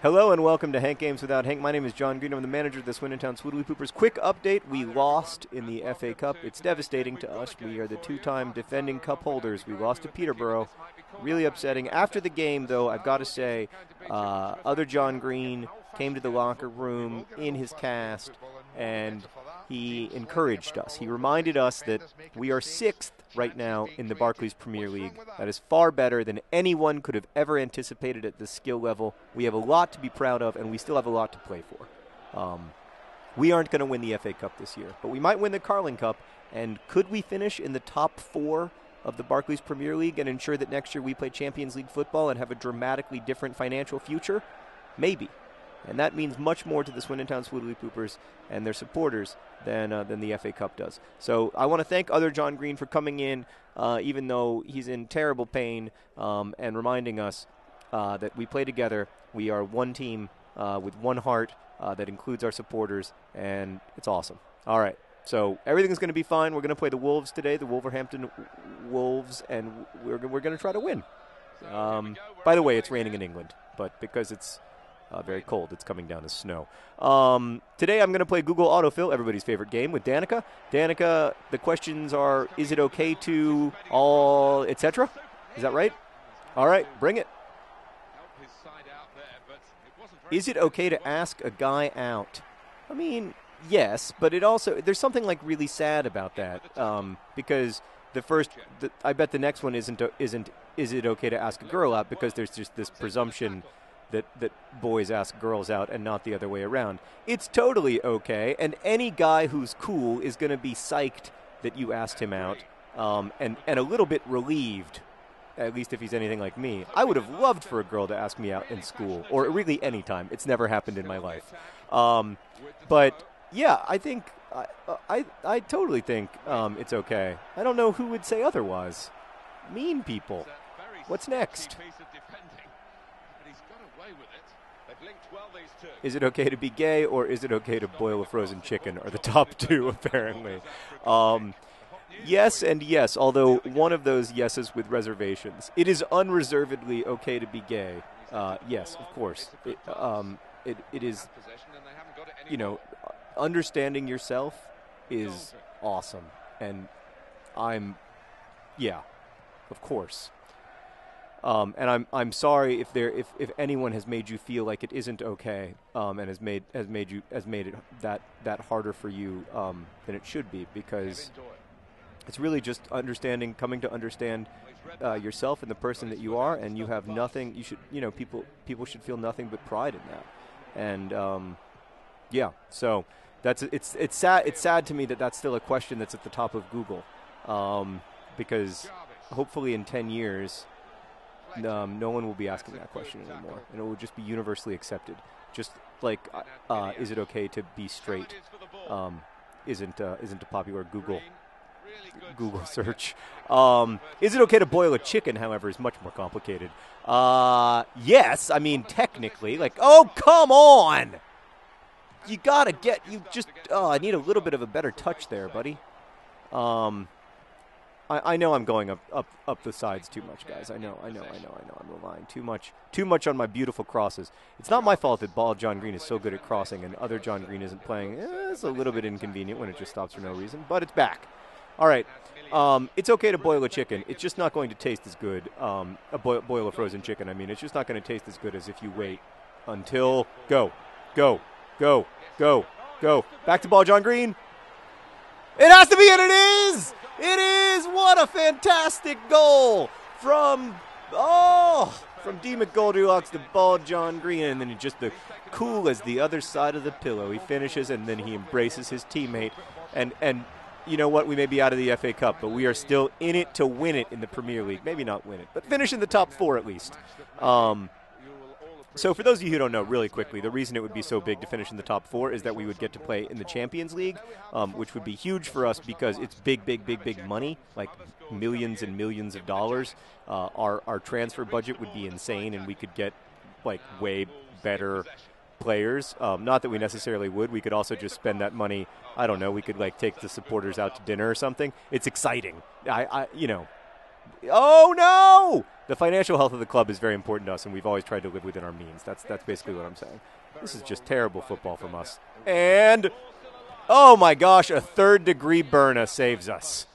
Hello and welcome to Hank Games Without Hank. My name is John Green. I'm the manager of the Swindon Town Swoodly Poopers. Quick update, we lost in the FA Cup. It's devastating to us. We are the two-time defending cup holders. We lost to Peterborough. Really upsetting. After the game, though, I've got to say, other John Green came to the locker room in his cast, and he encouraged us. He reminded us that we are 6th right now in the Barclays Premier League. That is far better than anyone could have ever anticipated at this skill level. We have a lot to be proud of, and we still have a lot to play for. We aren't going to win the FA Cup this year, but we might win the Carling Cup, and could we finish in the top 4 of the Barclays Premier League and ensure that next year we play Champions League football and have a dramatically different financial future? Maybe. And that means much more to the Swindon Town Swoodly Poopers and their supporters than the FA Cup does. So I want to thank other John Green for coming in, even though he's in terrible pain, and reminding us that we play together. We are one team with one heart that includes our supporters, and it's awesome. All right. So everything's going to be fine. We're going to play the Wolves today, the Wolverhampton Wolves, and we're going to try to win. By the way, it's raining in England, but because it's very cold, it's coming down as snow. Today I'm going to play Google Autofill, everybody's favorite game, with Danica. Danica, the questions are, is it okay to all, etc.? Is that right? All right, bring it. Is it okay to ask a guy out? I mean, yes, but it also, there's something like really sad about that, because I bet the next one isn't is it okay to ask a girl out, because there's just this presumption that boys ask girls out and not the other way around. It's totally okay, and any guy who's cool is going to be psyched that you asked him out, and a little bit relieved, at least if he's anything like me. I would have loved for a girl to ask me out in school, or really any time. It's never happened in my life. But yeah, I think I totally think it's okay. I don't know who would say otherwise. Mean people. What's next? Is it okay to be gay, or is it okay to boil a frozen chicken, are the top two, apparently. Yes and yes, although one of those yeses with reservations. It is unreservedly okay to be gay. Yes, of course. It is, understanding yourself is awesome. And of course. And I'm sorry if anyone has made you feel like it isn't okay, and has made it that harder for you than it should be, because it's really just coming to understand yourself and the person that you are, and you have nothing. You should, people should feel nothing but pride in that, and so it's sad. It's sad to me that that's still a question that's at the top of Google, because hopefully in 10 years. No one will be asking that question anymore, and it will just be universally accepted. Just like, is it okay to be straight? Isn't a popular Google search. Is it okay to boil a chicken? However, is much more complicated. Yes, I mean technically. Like, oh come on! You gotta get. You just. I need a little bit of a better touch there, buddy. I know I'm going up the sides too much, guys. I know. I'm relying too much on my beautiful crosses. It's not my fault that bald John Green is so good at crossing and other John Green isn't playing. It's a little bit inconvenient when it just stops for no reason, but it's back. All right. It's okay to boil a chicken. It's just not going to taste as good. Boil a frozen chicken. I mean, it's just not going to taste as good as if you wait until go. Back to ball, John Green. It has to be, and it is. It is! What a fantastic goal from D. McGoldrick's to bald John Green, and then just the cool as the other side of the pillow. He finishes, and then he embraces his teammate. And you know what? We may be out of the FA Cup, but we are still in it to win it in the Premier League. Maybe not win it, but finish in the top 4 at least. So for those of you who don't know, really quickly, the reason it would be so big to finish in the top 4 is that we would get to play in the Champions League, which would be huge for us because it's big money, like millions and millions of dollars. Our transfer budget would be insane, and we could get like way better players. Not that we necessarily would. We could also just spend that money. I don't know. We could like take the supporters out to dinner or something. It's exciting. Oh, no! The financial health of the club is very important to us, and we've always tried to live within our means. That's basically what I'm saying. This is just terrible football from us. And, oh my gosh, a third-degree Berna saves us.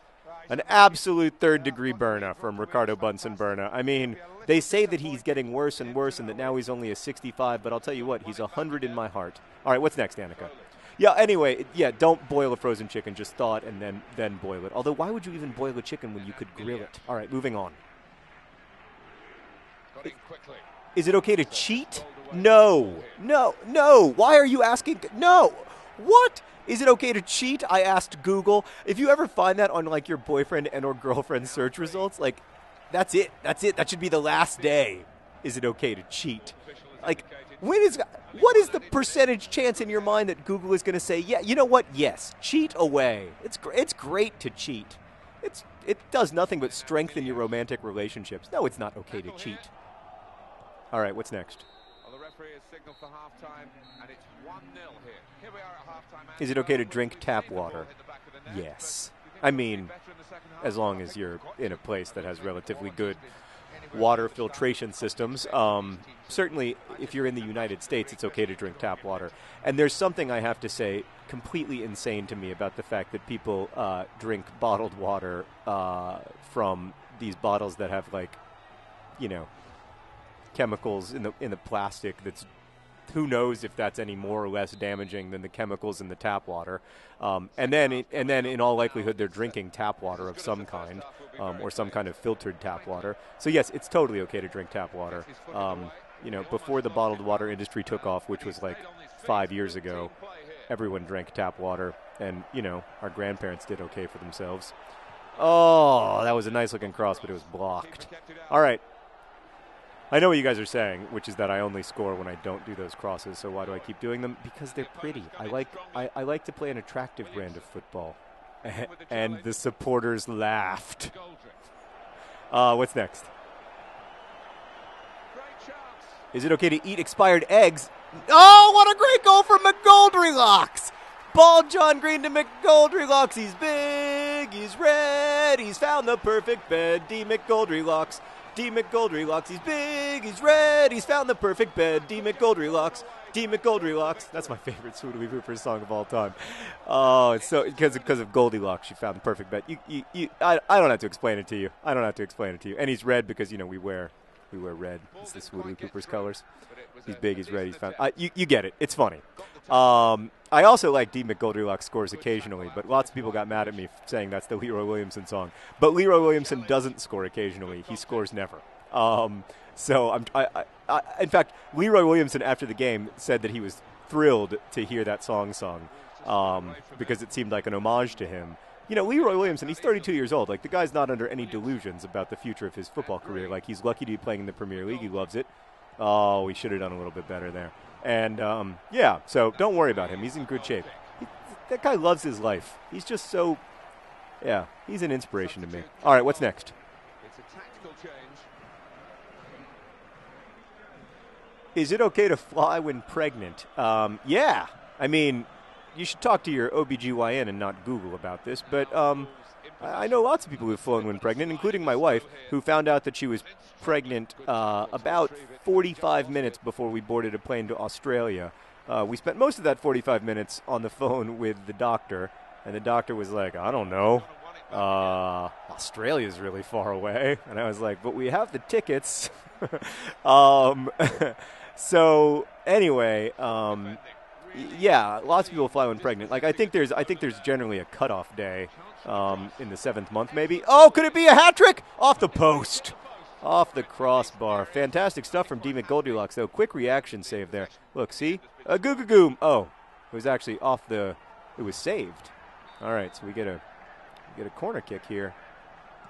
An absolute third-degree Berna from Ricardo Bunsen Berna. I mean, they say that he's getting worse and worse and that now he's only a 65, but I'll tell you what, he's 100 in my heart. All right, what's next, Annika? Yeah, anyway, yeah, don't boil a frozen chicken. Just thaw it and then boil it. Although, why would you even boil a chicken when you could grill it? All right, moving on. Is it okay to cheat? No. No. No. Why are you asking? No. What? Is it okay to cheat? I asked Google. If you ever find that on, like, your boyfriend and or girlfriend search results, like, that's it. That's it. That should be the last day. Is it okay to cheat? Like, what is the percentage chance in your mind that Google is going to say, yeah, you know what? Yes, cheat away. It's great to cheat. It does nothing but strengthen your romantic relationships. No, it's not okay to cheat. All right, what's next? Well, the referee has signaled for halftime, and it's 1-0 here. Here we are at halftime. Is it okay to drink tap water? Yes. I mean, as long as you're in a place that has relatively good water filtration systems. Certainly, if you're in the United States, it's okay to drink tap water. And there's something I have to say completely insane to me about the fact that people drink bottled water from these bottles that have, like, you know, chemicals in the plastic that's, who knows if that's any more or less damaging than the chemicals in the tap water. And then in all likelihood they're drinking tap water of some kind, or some kind of filtered tap water. So yes, it's totally okay to drink tap water. You know, before the bottled water industry took off, which was like 5 years ago, everyone drank tap water, and, you know, our grandparents did okay for themselves. Oh, that was a nice looking cross, but it was blocked. All right. I know what you guys are saying, which is that I only score when I don't do those crosses, so why do I keep doing them? Because they're pretty. I like to play an attractive brand of football. And the supporters laughed. What's next? Is it okay to eat expired eggs? Oh, what a great goal from McGoldrylocks! Ball John Green to McGoldrylocks. He's big, he's red, he's found the perfect bed. D. McGoldrylocks. D. McGoldrylocks, he's big, he's red, he's found the perfect bed. D. McGoldrylocks, D. McGoldrylocks. That's my favorite Swindon Hoopers song of all time. Oh, it's so because of Goldilocks, she found the perfect bed. I don't have to explain it to you. I don't have to explain it to you. And he's red because, you know, we wear red. It's the Swindon Hoopers colors. He's big, he's red, he's found. You get it. It's funny. I also like D. McGoldrylocks scores occasionally, but lots of people got mad at me saying that's the Leroy Williamson song. But Leroy Williamson doesn't score occasionally. He scores never. So in fact, Leroy Williamson after the game said that he was thrilled to hear that song sung because it seemed like an homage to him. You know, Leroy Williamson, he's 32 years old. Like, the guy's not under any delusions about the future of his football career. Like, he's lucky to be playing in the Premier League. He loves it. Oh, we should have done a little bit better there. And, yeah, so don't worry about him. He's in good shape. That guy loves his life. He's just so, yeah, he's an inspiration to me. All right, what's next? It's a tactical change. Is it okay to fly when pregnant? Yeah. I mean, you should talk to your OBGYN and not Google about this, but I know lots of people who've flown when pregnant, including my wife, who found out that she was pregnant about 45 minutes before we boarded a plane to Australia. We spent most of that 45 minutes on the phone with the doctor, and the doctor was like, I don't know, Australia's really far away. And I was like, but we have the tickets. So anyway, yeah, lots of people fly when pregnant. Like, I think there's generally a cutoff day in the 7th month, maybe. Oh, could it be a hat trick? Off the post, off the crossbar. Fantastic stuff from D. McGoldrylocks, though. Quick reaction save there. Look, see, a goo-goo-goom. Oh, it was actually off the. It was saved. All right, so we get a corner kick here,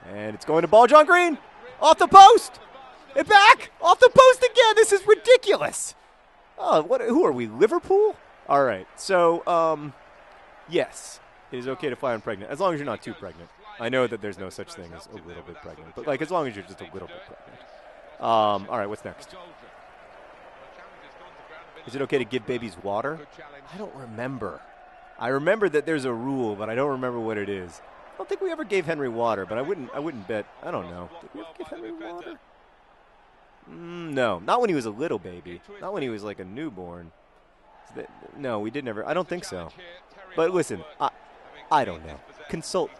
and it's going to ball John Green off the post. And back off the post again. This is ridiculous. Oh, what? Who are we, Liverpool? All right. So, yes, it is okay to fly when pregnant, as long as you're not too pregnant. I know that there's no such thing as a little bit pregnant, but, like, as long as you're just a little bit pregnant. All right, what's next? Is it okay to give babies water? I don't remember. I remember that there's a rule, but I don't remember what it is. don't think we ever gave Henry water, but I wouldn't bet. I don't know. Did we ever give Henry water? No, not when he was a little baby. Not when he was like a newborn. No, we did never. I don't think so. But listen, I don't know. Consult.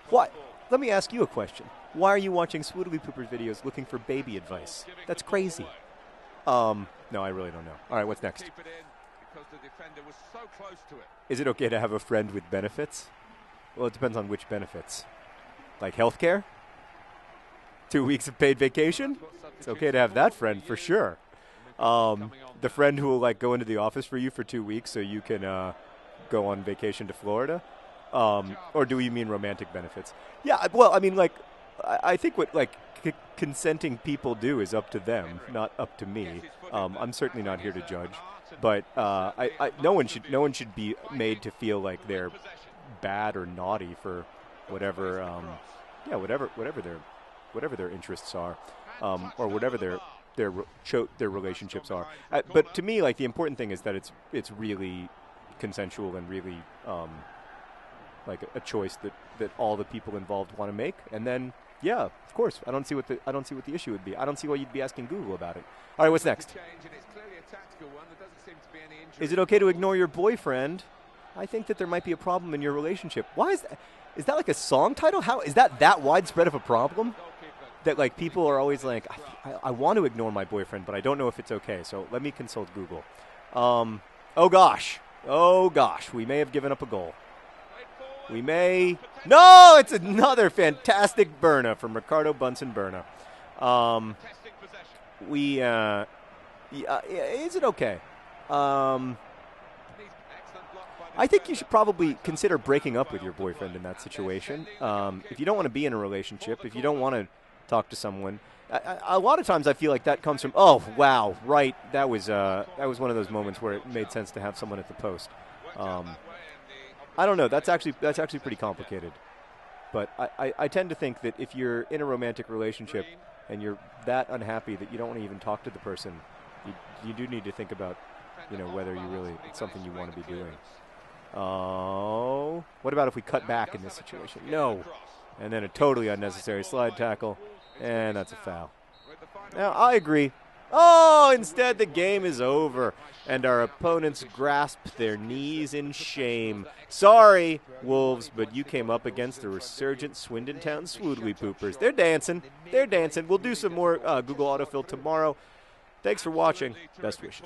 What? Let me ask you a question. Why are you watching Swoodly Poopers videos looking for baby advice? That's crazy. No, I really don't know. All right, what's next? Is it okay to have a friend with benefits? Well, it depends on which benefits. Like health care? 2 weeks of paid vacation? It's okay to have that friend for sure. The friend who will like go into the office for you for 2 weeks so you can go on vacation to Florida? Or do you mean romantic benefits? Yeah, well, I mean, like, I think what like consenting people do is up to them, not up to me. I'm certainly not here to judge, but no one should be made to feel like they're bad or naughty for whatever whatever their interests are, or whatever their relationships are. But to me, like, the important thing is that it's really consensual and really like a choice that all the people involved want to make. And then, yeah, of course, I don't see what the issue would be. I don't see why you'd be asking Google about it. All right, what's next? Is it okay to ignore your boyfriend? I think that there might be a problem in your relationship. Why is that? Is that like a song title? How is that widespread of a problem? That like people are always like, I want to ignore my boyfriend, but I don't know if it's okay. So let me consult Google. Oh gosh, we may have given up a goal. We may. No, it's another fantastic Berna from Ricardo Bunsen Berna. Is it okay? I think you should probably consider breaking up with your boyfriend in that situation. If you don't want to be in a relationship, if you don't want to talk to someone, a lot of times I feel like that comes from, oh, wow, right, that was one of those moments where it made sense to have someone at the post. I don't know. That's actually pretty complicated. But I tend to think that if you're in a romantic relationship and you're that unhappy that you don't want to even talk to the person, you do need to think about, whether it's something you want to be doing. Oh, what about if we cut back in this situation? No. And then a totally unnecessary slide tackle, and that's a foul. Now, I agree. Oh, instead the game is over, and our opponents grasp their knees in shame. Sorry, Wolves, but you came up against the resurgent Swindon Town Swoodly Poopers. They're dancing. We'll do some more Google Autofill tomorrow. Thanks for watching. Best wishes.